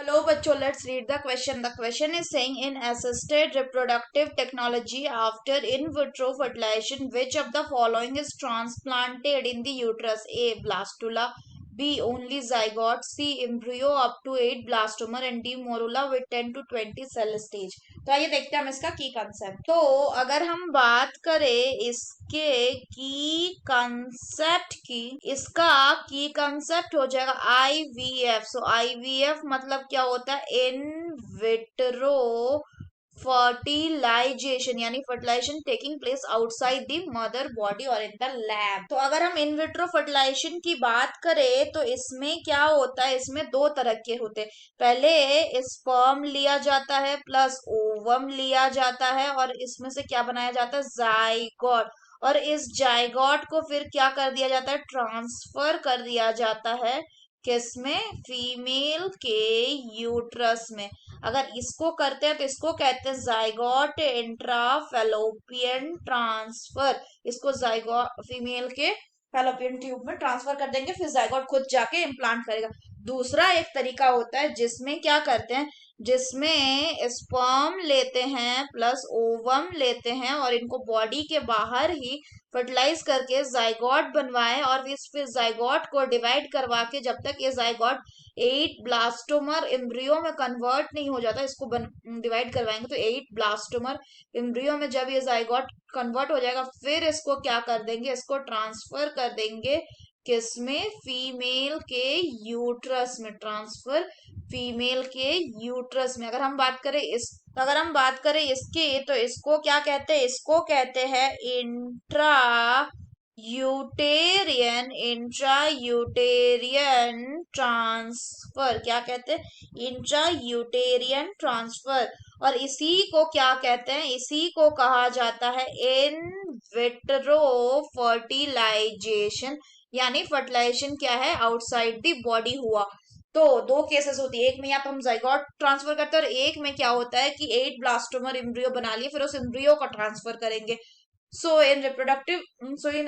Hello बच्चों, let's read the question. The question is saying in assisted reproductive technology after in vitro fertilization, which of the following is transplanted in the uterus? A. Blastula, B. Only zygote, C. Embryo up to 8 blastoma and D. Morula with 10 to 20 cell stage. तो आइए देखते हैं हम इसका की concept. तो अगर हम बात करें इसके की कंसेप्ट की, इसका की कंसेप्ट हो जाएगा IVF. सो IVF मतलब क्या होता है? इन विट्रो फर्टिलाइजेशन, यानी fertilisation taking place outside the mother body और इन द लैब. तो अगर हम इन विट्रो फर्टिलाइजेशन की बात करें तो इसमें क्या होता है? इसमें दो तरह के होते हैं. पहले स्पर्म लिया जाता है प्लस ओवम लिया जाता है और इसमें से क्या बनाया जाता है? जाइगोट. और इस जाइगोट को फिर क्या कर दिया जाता है? ट्रांसफर कर दिया जाता है किसमें? फीमेल के यूट्रस में. अगर इसको करते हैं तो इसको कहते हैं जाइगोट इंट्राफेलोपियन ट्रांसफर. इसको जाइगोट फीमेल के फैलोपियन ट्यूब में ट्रांसफर कर देंगे, फिर जाइगोट खुद जाके इम्प्लांट करेगा. दूसरा एक तरीका होता है जिसमें क्या करते हैं? जिसमें स्पर्म लेते हैं प्लस ओवम लेते हैं और इनको बॉडी के बाहर ही फर्टिलाइज करके जाइगोट बनवाएं और फिर जाइगोट को डिवाइड करवा के जब तक ये जाइगोट 8 ब्लास्टोमर एम्ब्रियो में कन्वर्ट नहीं हो जाता, इसको डिवाइड करवाएंगे तो 8 ब्लास्टोमर एम्ब्रियो में जब ये जाइगोट कन्वर्ट हो जाएगा फिर इसको क्या कर देंगे? इसको ट्रांसफर कर देंगे किसमें? फीमेल के यूट्रस में. ट्रांसफर फीमेल के यूट्रस में. अगर हम बात करें इसकी तो इसको क्या कहते हैं? इसको कहते हैं इंट्रा यूटेरियन ट्रांसफर. क्या कहते हैं? Intrauterine transfer. और इसी को क्या कहते हैं? इसी को कहा जाता है इन विट्रो फर्टिलाइजेशन, यानी फर्टिलाइजेशन क्या है? आउटसाइड द बॉडी हुआ. तो दो केसेस होती है, एक में या तो हम जाइगोट ट्रांसफर करते हैं और एक में क्या होता है कि 8 ब्लास्टोमर एम्ब्रियो बना लिए फिर उस एम्ब्रियो को ट्रांसफर करेंगे. So in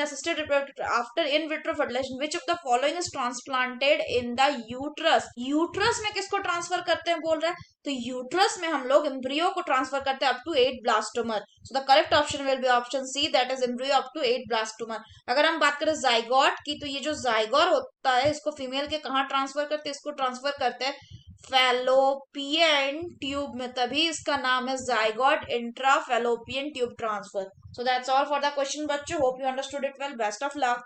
assisted reproductive after in vitro fertilization, which of the following is transplanted in the uterus? Uterus में किसको ट्रांसफर करते हैं बोल रहा है? तो यूट्रस में हम लोग एम्ब्रियो को ट्रांसफर करते हैं up to 8 blastomere. So the correct option will be option C, that is embryo up to 8 blastomere. अगर हम बात करें जाइगोट की तो ये जो जाइगोट होता है इसको फीमेल के कहाँ ट्रांसफर करते हैं? इसको ट्रांसफर करते हैं फैलोपियन ट्यूब में, तभी इसका नाम है zygote intra fallopian tube transfer. So that's all for the question, बच्चों. Hope you understood it well. Best of luck.